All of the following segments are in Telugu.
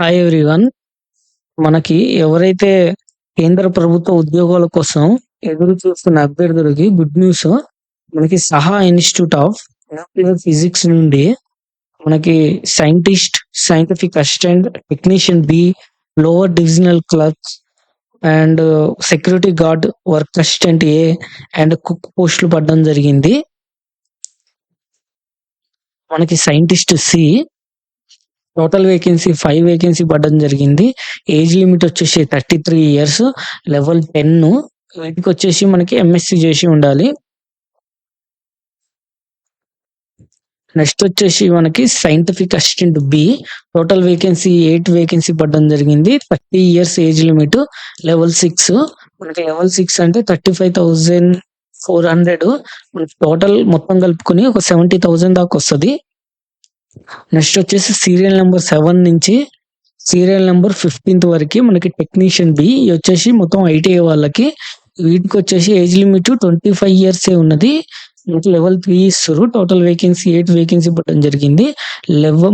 Hi everyone. మనకి ఎవరైతే కేంద్ర ప్రభుత్వ ఉద్యోగాల కోసం ఎదురు చూస్తున్న అభ్యర్థులకి గుడ్ న్యూస్. మనకి సహా ఇన్‌స్టిట్యూట్ ఆఫ్ న్యూక్లియర్ ఫిజిక్స్ నుండి మనకి scientist, scientific assistant, technician B, lower divisional clerks and security guard, work assistant A and cook పోస్టులు పడడం జరిగింది. మనకి scientist C total vacancy 5 vacancy పడడం జరిగింది. ఏజ్ లిమిట్ వచ్చేసి 33 ఇయర్స్, లెవెల్ 10. వీటికి వచ్చేసి మనకి ఎంఎస్సి చేసి ఉండాలి. నెక్స్ట్ వచ్చేసి మనకి scientific assistant B total vacancy 8 vacancy పడడం జరిగింది. 30 ఇయర్స్ ఏజ్ లిమిట్, లెవెల్ 6. మనకి లెవెల్ 6 అంటే 35,400. మనకి టోటల్ మొత్తం కలుపుకొని ఒక 70,000 దాకా వస్తుంది. నెక్స్ట్ వచ్చేసి సీరియల్ నెంబర్ 7 నుంచి సీరియల్ నెంబర్ 15th వరకు మనకి టెక్నీషియన్ బి వచ్చేసి మొత్తం ఐటీఐ వాళ్ళకి. వీటికి వచ్చేసి ఏజ్ లిమిట్ 25 ఇయర్స్ ఉన్నది. మనకి లెవెల్ 3 ఇస్తారు. టోటల్ వేకెన్సీ 8 వేకెన్సీ పడడం జరిగింది.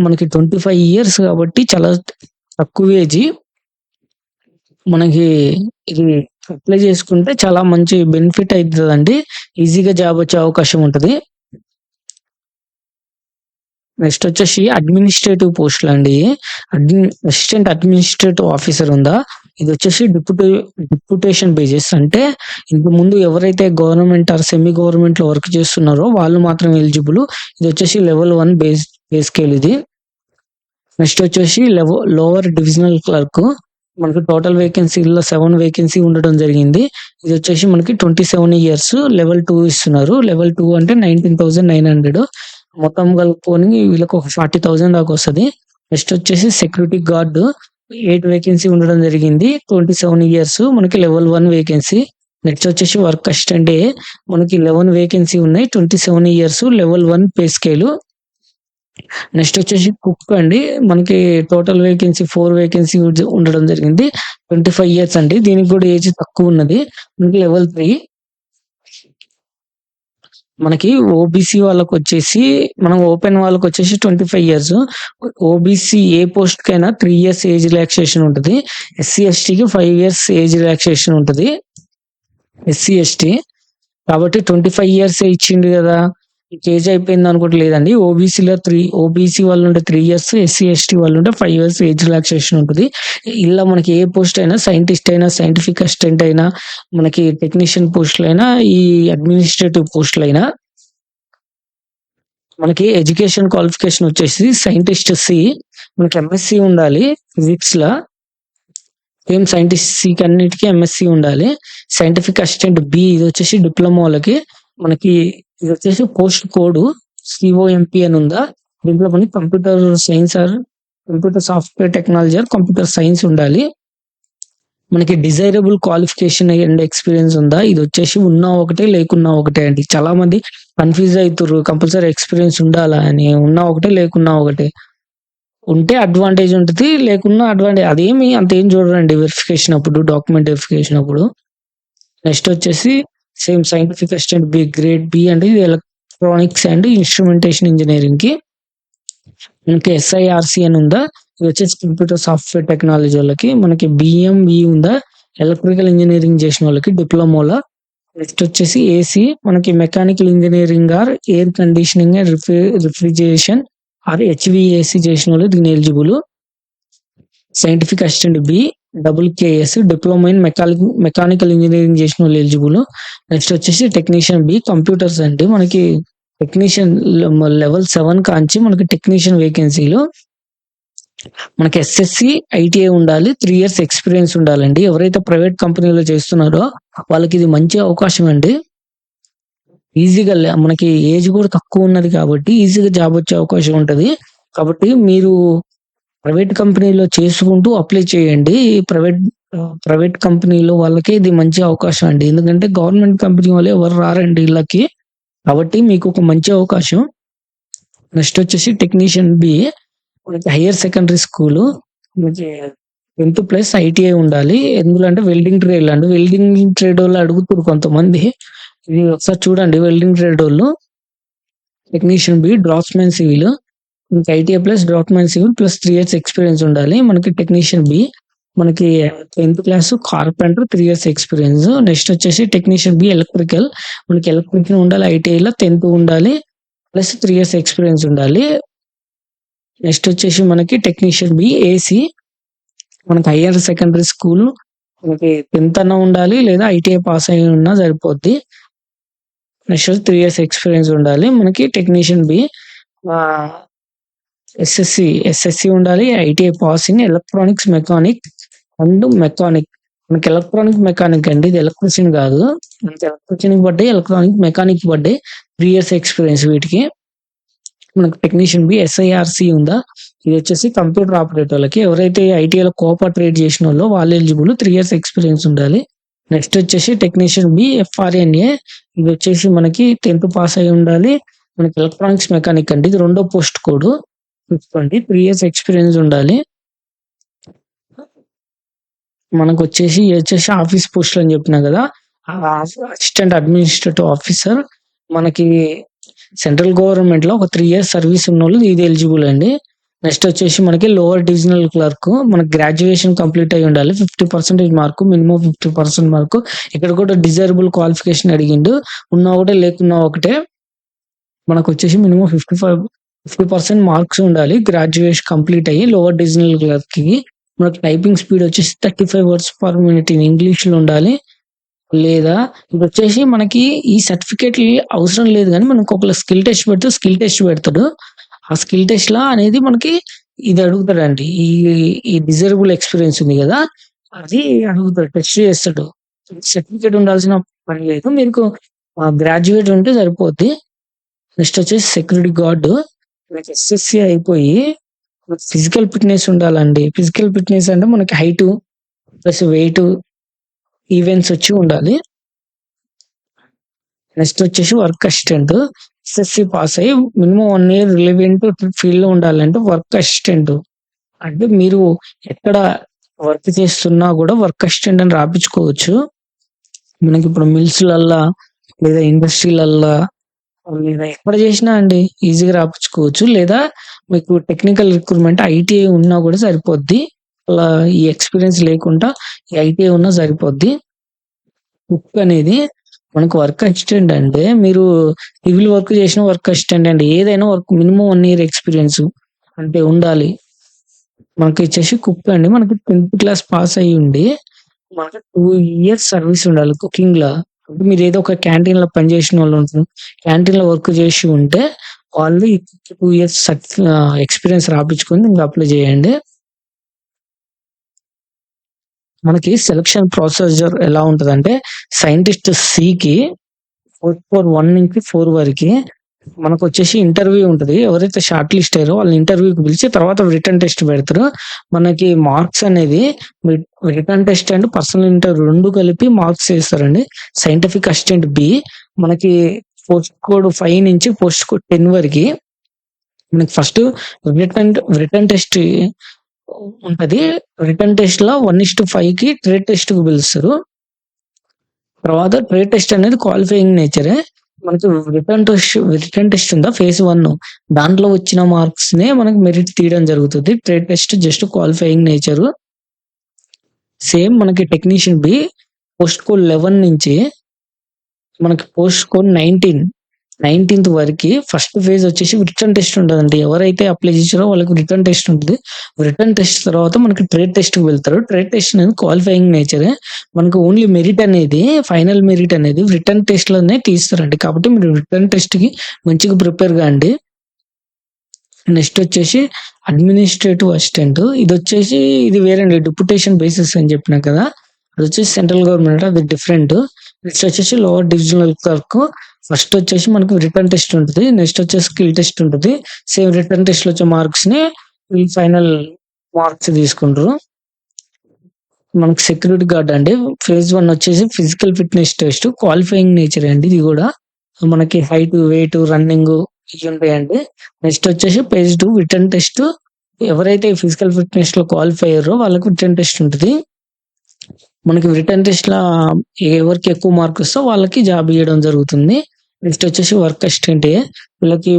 మనకి 25 ఇయర్స్ కాబట్టి చాలా తక్కువ ఏజ్. మనకి ఇది అప్లై చేసుకుంటే చాలా మంచి బెనిఫిట్ అవుతుందండి. ఈజీగా జాబ్ వచ్చే అవకాశం ఉంటుంది. నెక్స్ట్ వచ్చేసి అడ్మినిస్ట్రేటివ్ పోస్టులు అండి. అసిస్టెంట్ అడ్మినిస్ట్రేటివ్ ఆఫీసర్ ఉందా, ఇది వచ్చేసి డిప్యూటేషన్ బేసిస్. అంటే ఇంతకు ముందు ఎవరైతే గవర్నమెంట్ ఆర్ సెమీ గవర్నమెంట్ లో వర్క్ చేస్తున్నారో వాళ్ళు మాత్రం ఎలిజిబుల్. ఇది వచ్చేసి లెవెల్ 1 పే స్కేల్ ఇది. నెక్స్ట్ వచ్చేసి లోవర్ డివిజనల్ క్లర్క్. మనకి టోటల్ వేకెన్సీలో 7 వేకెన్సీ ఉండడం జరిగింది. ఇది వచ్చేసి మనకి 27 ఇయర్స్, లెవెల్ 2 ఇస్తున్నారు. లెవెల్ 2 అంటే 19,900. మొత్తం కలుపుకొని వీళ్ళకి ఒక 40,000 దాకా వస్తుంది. నెక్స్ట్ వచ్చేసి సెక్యూరిటీ గార్డ్ 8 వేకెన్సీ ఉండడం జరిగింది. 27 ఇయర్స్, మనకి లెవెల్ 1 వేకెన్సీ. నెక్స్ట్ వచ్చేసి వర్క్ అసిస్టెంట్ ఏ మనకి 11 వేకెన్సీ ఉన్నాయి. 27 years, level 1 pay scale. Next వచ్చేసి కుక్ అండి. మనకి టోటల్ వేకెన్సీ 4 వేకెన్సీ ఉండడం జరిగింది. 25 ఇయర్స్ అండి. దీనికి కూడా ఏజ్ తక్కువ ఉన్నది. మనకి లెవెల్ 3. మనకి ఓబీసీ వాళ్ళకి వచ్చేసి మనం ఓపెన్ వాళ్ళకి వచ్చేసి 25 ఇయర్స్. ఓబీసీ ఏ పోస్ట్ కైనా 3 ఇయర్స్ ఏజ్ రిలాక్సేషన్ ఉంటుంది. ఎస్సీ ఎస్టీకి 5 ఇయర్స్ ఏజ్ రిలాక్సేషన్ ఉంటుంది. ఎస్సీ ఎస్టీ కాబట్టి 25 ఇయర్స్ ఇచ్చిండు కదా, ఏజ్ అయిపోయింది అనుకోవట్లేదండి. లేదండి. ఓబీసీ వాళ్ళు ఉంటే 3 ఇయర్స్, ఎస్సీ ఎస్టీ వాళ్ళు ఉంటే 5 ఇయర్స్ ఏజ్ రిలాక్సేషన్ ఉంటుంది. ఇలా మనకి ఏ పోస్ట్ అయినా, సైంటిస్ట్ అయినా, సైంటిఫిక్ అసిస్టెంట్ అయినా, మనకి టెక్నీషియన్ పోస్టులు అయినా, ఈ అడ్మినిస్ట్రేటివ్ పోస్టులు అయినా, మనకి ఎడ్యుకేషన్ క్వాలిఫికేషన్ వచ్చేసి సైంటిస్ట్ సి మనకి ఎంఎస్సి ఉండాలి ఫిజిక్స్ లా. సేమ్ సైంటిస్ట్ సి అన్నిటికీ ఎంఎస్సి ఉండాలి. సైంటిఫిక్ అసిస్టెంట్ బి ఇది వచ్చేసి డిప్లొమాలకి. మనకి ఇది వచ్చేసి పోస్ట్ కోడ్ సిఓఎంపి అని ఉందా. దీంట్లో మనకి computer science or computer software technology or computer science ఉండాలి. మనకి డిజైరబుల్ క్వాలిఫికేషన్ అండ్ ఎక్స్పీరియన్స్ ఉందా, ఇది వచ్చేసి ఉన్నా ఒకటే లేకున్నా ఒకటే అండి. చాలా మంది కన్ఫ్యూజ్ అవుతారు కంపల్సరీ ఎక్స్పీరియన్స్ ఉండాలా అని. ఉన్నా ఒకటే లేకున్నా ఒకటే. ఉంటే అడ్వాంటేజ్ ఉంటుంది, లేకున్నా అడ్వాంటేజ్. అదేమి అంతేం చూడరండి వెరిఫికేషన్ అప్పుడు, డాక్యుమెంట్ వెరిఫికేషన్ అప్పుడు. నెక్స్ట్ వచ్చేసి same scientific assistant B grade B అంటే ఇది ఎలక్ట్రానిక్స్ అండ్ ఇన్స్ట్రుమెంటేషన్ ఇంజనీరింగ్ కి. మనకి ఎస్ఐఆర్సి అని ఉందా, ఇది వచ్చేసి కంప్యూటర్ సాఫ్ట్వేర్ టెక్నాలజీ వాళ్ళకి. మనకి బిఎంఈ ఉందా, ఎలక్ట్రికల్ ఇంజనీరింగ్ చేసిన వాళ్ళకి డిప్లొమాలో. నెక్స్ట్ వచ్చేసి ఏసీ మనకి mechanical engineering or air conditioning and refrigeration or HVAC చేసిన వాళ్ళు దీని eligible. Scientific assistant B KS diploma in mechanical engineering చేసిన వాళ్ళు ఎలిజిబుల్. నెక్స్ట్ వచ్చేసి టెక్నీషియన్ బి కంప్యూటర్స్ అంటే మనకి టెక్నీషియన్ లెవెల్ 7 కాంచి మనకి టెక్నీషియన్ వేకెన్సీలు. మనకి ఎస్ఎస్సి ఐటీఐ ఉండాలి, 3 ఇయర్స్ ఎక్స్పీరియన్స్ ఉండాలండి. ఎవరైతే ప్రైవేట్ కంపెనీలో చేస్తున్నారో వాళ్ళకి ఇది మంచి అవకాశం అండి. ఈజీగా మనకి ఏజ్ కూడా తక్కువ ఉన్నది కాబట్టి ఈజీగా జాబ్ వచ్చే అవకాశం ఉంటది. కాబట్టి మీరు ప్రైవేట్ కంపెనీలో చేసుకుంటూ అప్లై చేయండి. ప్రైవేట్ కంపెనీలో వాళ్ళకి ఇది మంచి అవకాశం అండి. ఎందుకంటే గవర్నమెంట్ కంపెనీ వాళ్ళు ఎవరు రారండి ఇళ్ళకి. కాబట్టి మీకు ఒక మంచి అవకాశం. నెక్స్ట్ వచ్చేసి టెక్నీషియన్ బి మనకి హైయర్ సెకండరీ స్కూల్, మనకి 10th ప్లస్ ఐటీఐ ఉండాలి. ఎందులో అంటే వెల్డింగ్ ట్రేడ్ అండి. వెల్డింగ్ ట్రేడ్ వాళ్ళు అడుగుతారు కొంతమంది. ఇది ఒకసారి చూడండి. వెల్డింగ్ ట్రేడ్ వాళ్ళు టెక్నీషియన్ బి డ్రాఫ్ట్స్మెన్ సివిల్ మనకి ITI plus document civil plus 3 years experience ఉండాలి. మనకి టెక్నీషియన్ బి మనకి 10th class carpenter 3 years experience. Next వచ్చేసి టెక్నీషియన్ బి ఎలక్ట్రికల్ మనకి ఎలక్ట్రికల్ ఉండాలి, ఐటీఐలో 10th ఉండాలి ప్లస్ 3 ఇయర్స్ ఎక్స్పీరియన్స్ ఉండాలి. నెక్స్ట్ వచ్చేసి మనకి టెక్నీషియన్ బి ఏసీ మనకి హయ్యర్ సెకండరీ స్కూల్ మనకి 10th అన్న ఉండాలి లేదా ఐటీఐ పాస్ అయి ఉన్నా సరిపోద్ది. నెక్స్ట్ 3 ఇయర్స్ ఎక్స్పీరియన్స్ ఉండాలి. మనకి టెక్నీషియన్ బి ఎస్ఎస్సి ఉండాలి, ITI pass in electronics mechanic and mechanic. మనకి ఎలక్ట్రానిక్ మెకానిక్ అండి, ఇది ఎలక్ట్రిషియన్ కాదు. మనకి electrician birthday electronic mechanic birthday 3 years experience వీటికి. మనకి టెక్నీషియన్ బి ఎస్ఐఆర్సి ఉందా, ఇది వచ్చేసి కంప్యూటర్ ఆపరేటర్లకి. ఎవరైతే ఐటీఐలో కోఆపరేట్ చేసిన వాళ్ళు వాళ్ళు ఎలిజిబుల్, 3 ఇయర్స్ ఎక్స్పీరియన్స్ ఉండాలి. నెక్స్ట్ వచ్చేసి టెక్నీషియన్ బి ఎఫ్ఆర్ఎన్ఏ ఇది వచ్చేసి మనకి 10th పాస్ అయి ఉండాలి. మనకి ఎలక్ట్రానిక్స్ మెకానిక్ అండి, ఇది రెండో పోస్ట్ కోడ్. చూసుకోండి 3 ఇయర్స్ ఎక్స్పీరియన్స్ ఉండాలి. మనకు వచ్చేసి ఆఫీస్ పోస్ట్ అని చెప్పినా కదా, అసిస్టెంట్ అడ్మినిస్ట్రేటివ్ ఆఫీసర్ మనకి సెంట్రల్ గవర్నమెంట్ లో ఒక 3 ఇయర్స్ సర్వీస్ ఉన్న వాళ్ళు ఇది ఎలిజిబుల్ అండి. నెక్స్ట్ వచ్చేసి మనకి లోవర్ డివిజనల్ క్లర్క్ మనకి గ్రాడ్యుయేషన్ కంప్లీట్ అయి ఉండాలి, 50% మార్కు, మినిమం 50% మార్కు. ఇక్కడ కూడా డిజైరబుల్ క్వాలిఫికేషన్ అడిగిండు, ఉన్నా ఒకటే లేకున్నా ఒకటే. మనకు వచ్చేసి మినిమం 50% మార్క్స్ ఉండాలి గ్రాడ్యుయేషన్ కంప్లీట్ అయ్యి లోవర్ డివిజనల్ క్లర్క్ కి. మనకి టైపింగ్ స్పీడ్ వచ్చేసి 35 words per minute in English లో ఉండాలి. లేదా ఇది వచ్చేసి మనకి ఈ సర్టిఫికేట్ అవసరం లేదు, కానీ మనకు ఒక స్కిల్ టెస్ట్ పెడతాడు. ఆ స్కిల్ టెస్ట్ లా అనేది మనకి ఇది అడుగుతాడండి, ఈ డిజైరబుల్ ఎక్స్పీరియన్స్ ఉంది కదా అది అడుగుతాడు, టెస్ట్ చేస్తాడు. సర్టిఫికేట్ ఉండాల్సిన పని లేదు, మీకు గ్రాడ్యుయేట్ ఉంటే సరిపోద్ది. నెక్స్ట్ వచ్చేసి సెక్యూరిటీ గార్డ్ మనకి ఎస్ఎస్సి అయిపోయి ఫిజికల్ ఫిట్నెస్ ఉండాలండి. ఫిజికల్ ఫిట్నెస్ అంటే మనకి హైట్ ప్లస్ వెయిట్ ఈవెంట్స్ వచ్చి ఉండాలి. నెక్స్ట్ వచ్చేసి వర్క్ అసిస్టెంట్ ఎస్ఎస్సి పాస్ అయ్యి మినిమం 1 year రిలవెంట్ ఫీల్డ్ లో ఉండాలంటే వర్క్ అసిస్టెంట్ అంటే మీరు ఎక్కడ వర్క్ చేస్తున్నా కూడా వర్క్ అసిస్టెంట్ అని రాపించుకోవచ్చు. మనకి ఇప్పుడు మిల్స్లల్లా లేదా ఇండస్ట్రీలల్లా లేదా ఎక్కడ చేసినా అండి ఈజీగా రాపించుకోవచ్చు. లేదా మీకు టెక్నికల్ రిక్రూట్మెంట్ ఐటీఐ ఉన్నా కూడా సరిపోద్ది, అలా ఈ ఎక్స్పీరియన్స్ లేకుండా ఈ ఐటీఐ ఉన్నా సరిపోద్ది. కుక్ అనేది మనకు వర్క్ అసిస్టెంట్ అంటే మీరు సివిల్ వర్క్ చేసిన వర్క్ అసిస్టెంట్ అండి, ఏదైనా వర్క్ మినిమం 1 year ఎక్స్పీరియన్స్ అంటే ఉండాలి. మనకి వచ్చేసి కుక్ అండి, మనకి 10th క్లాస్ పాస్ అయ్యి ఉండి మనకి 2 years సర్వీస్ ఉండాలి కుకింగ్ లా. అంటే మీరు ఏదో ఒక క్యాంటీన్ లో పనిచేసిన వాళ్ళు ఉంటుంది, క్యాంటీన్ లో వర్క్ చేసి ఉంటే వాళ్ళు 2 years ఎక్స్పీరియన్స్ రాపించుకొని ఇంకా అప్లై చేయండి. మనకి సెలక్షన్ ప్రొసీజర్ ఎలా ఉంటదంటే సైంటిస్ట్ సికి 1 నుంచి 4 వరకు మనకు వచ్చేసి ఇంటర్వ్యూ ఉంటది. ఎవరైతే షార్ట్ లిస్ట్ అయ్యారో వాళ్ళని ఇంటర్వ్యూకి పిలిచి తర్వాత రిటర్న్ టెస్ట్ పెడతారు. మనకి మార్క్స్ అనేది return test and personal interview 2 కలిపి మార్క్స్ వేస్తారండి. సైంటిఫిక్ అసిస్టెంట్ బి మనకి పోస్ట్ కోడ్ 5 నుంచి పోస్ట్ కోడ్ 10 వరకు మనకి ఫస్ట్ రిటర్న్ టెస్ట్ ఉంటది. రిటర్న్ టెస్ట్ లో 1:5 కి ట్రేడ్ టెస్ట్ కు పిలుస్తారు. తర్వాత ట్రేడ్ టెస్ట్ అనేది క్వాలిఫైయింగ్ నేచరే. మనకి రిటర్న్ టెస్ట్ ఉందా ఫేజ్ 1 దాంట్లో వచ్చిన మార్క్స్ నే మనకి మెరిట్ తీయడం జరుగుతుంది. Trade test just qualifying nature. Same మనకి టెక్నీషియన్ బి పోస్ట్ కోడ్ 11 నుంచి మనకి పోస్ట్ కోడ్ 19th వరకు ఫస్ట్ ఫేజ్ వచ్చేసి రిటర్న్ టెస్ట్ ఉంటుందండి. ఎవరైతే అప్లై చేసారో వాళ్ళకి రిటర్న్ టెస్ట్ ఉంటుంది. రిటర్న్ టెస్ట్ తర్వాత మనకి ట్రేడ్ టెస్ట్ కి వెళ్తారు. ట్రేడ్ టెస్ట్ అనేది క్వాలిఫైయింగ్ నేచరే. మనకు ఓన్లీ మెరిట్ అనేది ఫైనల్ మెరిట్ అనేది రిటర్న్ టెస్ట్ లోనే తీస్తారండి. కాబట్టి మీరు రిటర్న్ టెస్ట్ కి మంచిగా ప్రిపేర్ కాండి. నెక్స్ట్ వచ్చేసి అడ్మినిస్ట్రేటివ్ అసిస్టెంట్ ఇది వేరే డిప్యుటేషన్ బేసిస్ అని చెప్పినా కదా, అది వచ్చేసి సెంట్రల్ గవర్నమెంట్, అది డిఫరెంట్. నెక్స్ట్ వచ్చేసి లోవర్ డివిజనల్ క్లర్క్. ఫస్ట్ వచ్చేసి మనకు రిటర్న్ టెస్ట్ ఉంటుంది, నెక్స్ట్ వచ్చేసి స్కిల్ టెస్ట్ ఉంటుంది. సేమ్ రిటర్న్ టెస్ట్ లో వచ్చే మార్క్స్ ని ఫైనల్ మార్క్స్ తీసుకుంటారు. మనకి సెక్యూరిటీ గార్డ్ అండి, ఫేజ్ 1 వచ్చేసి physical fitness test qualifying nature అండి. ఇది కూడా మనకి హైట్ వెయిట్ రన్నింగ్ ఇవి ఉంటాయండి. నెక్స్ట్ వచ్చేసి ఫేజ్ 2 రిటర్న్ టెస్ట్. ఎవరైతే ఫిజికల్ ఫిట్నెస్ లో క్వాలిఫై అయ్యారో వాళ్ళకి రిటర్న్ టెస్ట్ ఉంటుంది. మనకి రిటర్న్ టెస్ట్ లో ఎవరికి ఎక్కువ మార్క్ వస్తే వాళ్ళకి జాబ్ ఇవ్వడం జరుగుతుంది. నెక్స్ట్ వచ్చేసి వర్క్ అసిస్టెంట్ వీళ్ళకి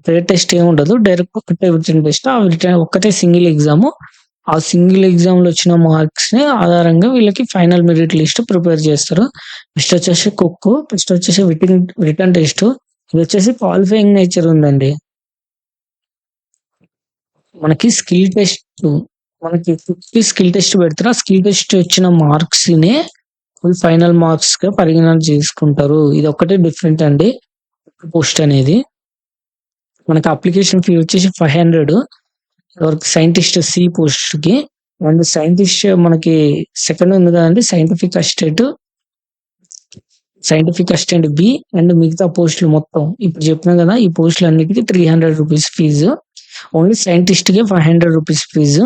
ట్రేడ్ టెస్ట్ ఏమి ఉండదు, డైరెక్ట్ ఒకటే రిటర్న్ టెస్ట్. ఆ రిటర్న్ ఒక్కటే సింగిల్ ఎగ్జామ్. ఆ సింగిల్ ఎగ్జామ్ లో వచ్చిన మార్క్స్ ని ఆధారంగా వీళ్ళకి ఫైనల్ మెరిట్ లిస్ట్ ప్రిపేర్ చేస్తారు. నెక్స్ట్ వచ్చేసి కుక్. నెక్స్ట్ వచ్చేసి రిటర్న్ టెస్ట్. ఇది వచ్చేసి క్వాలిఫైయింగ్ నేచర్ ఉందండి. మనకి స్కిల్ టెస్ట్, మనకి స్కిల్ టెస్ట్ పెడతారు. ఆ స్కిల్ టెస్ట్ వచ్చిన మార్క్స్ ని ఫుల్ ఫైనల్ మార్క్స్ గా పరిగణన చేసుకుంటారు. ఇది ఒక్కటే డిఫరెంట్ అండి పోస్ట్ అనేది. మనకి అప్లికేషన్ ఫీ వచ్చేసి 500 సైంటిస్ట్ సి పోస్ట్ కి. అండ్ సైంటిస్ట్ మనకి సెకండ్ ఉంది కదండి, సైంటిఫిక్ అసిస్టెంట్ బి. అండ్ మిగతా పోస్టులు మొత్తం ఇప్పుడు చెప్పినా కదా, ఈ పోస్టులు అన్నిటికీ 300 రూపీస్ ఫీజు. ఓన్లీ సైంటిస్ట్ కి 500 రూపీస్ ఫీజు.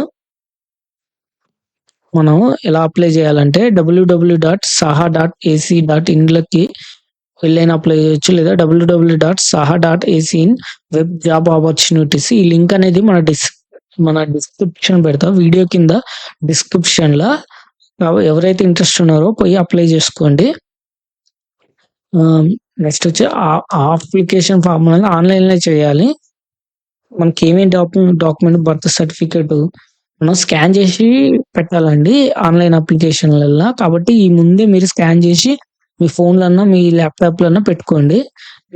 మనం ఎలా అప్లై చేయాలంటే www.saha.ac.in లకి వెళ్ళైనా అప్లై చేయొచ్చు, లేదా www.saha.ac.in వెబ్ జాబ్ ఆపర్చునిటీస్. ఈ లింక్ అనేది మన డిస్క్రిప్షన్ పెడతా, వీడియో కింద డిస్క్రిప్షన్ లో. ఎవరైతే ఇంట్రెస్ట్ ఉన్నారో పోయి అప్లై చేసుకోండి. నెక్స్ట్ వచ్చి అప్లికేషన్ ఫామ్ అనేది ఆన్లైన్ లో చేయాలి. మనకి ఏమేమి డాక్యుమెంట్ బర్త్ సర్టిఫికేట్ మనం స్కాన్ చేసి పెట్టాలండి ఆన్లైన్ అప్లికేషన్లలో. కాబట్టి ఈ ముందే మీరు స్కాన్ చేసి మీ ఫోన్లన్నా మీ ల్యాప్టాప్లన్నా పెట్టుకోండి.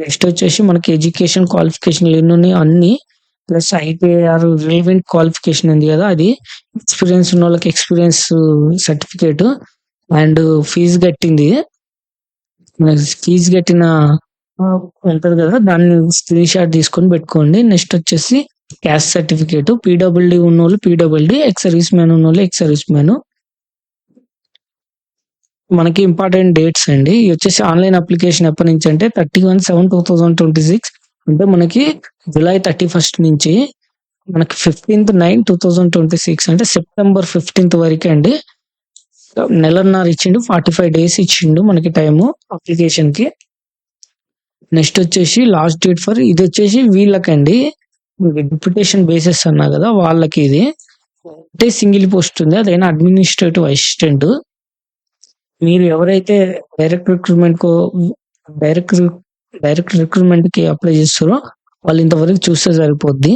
నెక్స్ట్ వచ్చేసి మనకి ఎడ్యుకేషన్ క్వాలిఫికేషన్ ఎన్ని ఉన్నాయి అన్ని, ప్లస్ ఐటీఆర్ రిలవెంట్ క్వాలిఫికేషన్ ఉంది కదా అది, ఎక్స్పీరియన్స్ ఉన్న వాళ్ళకి ఎక్స్పీరియన్స్ సర్టిఫికేట్, అండ్ ఫీజు కట్టింది, ఫీజు కట్టిన ఉంటది కదా దాన్ని స్క్రీన్ షాట్ తీసుకొని పెట్టుకోండి. నెక్స్ట్ వచ్చేసి క్యాస్ట్ సర్టిఫికేట్, పీడబ్ల్యూడి ఉన్న వాళ్ళు పీడబ్ల్యూడి, ఎక్స్ సర్వీస్ మ్యాన్ ఉన్న వాళ్ళు ఎక్స్ సర్వీస్ మ్యాన్. మనకి ఇంపార్టెంట్ డేట్స్ అండి. ఇవి వచ్చేసి ఆన్లైన్ అప్లికేషన్ ఎప్పటి నుంచి అంటే 31/7/2026, అంటే మనకి జూలై 31 నుంచి మనకి 15/9/2026, అంటే సెప్టెంబర్ 15 వరకు అండి. నెలన్నర ఇచ్చిండు, 45 days ఇచ్చిండు మనకి టైము అప్లికేషన్ కి. నెక్స్ట్ వచ్చేసి లాస్ట్ డేట్ ఫర్ ఇది వచ్చేసి వీళ్ళకండి, డిప్యుటేషన్ బేసిస్ అన్నా కదా వాళ్ళకి. ఇది అంటే సింగిల్ పోస్ట్ ఉంది, అదైనా అడ్మినిస్ట్రేటివ్ అసిస్టెంట్. మీరు ఎవరైతే డైరెక్ట్ రిక్రూట్మెంట్ కి అప్లై చేస్తారో వాళ్ళు ఇంతవరకు చూస్తే సరిపోద్ది.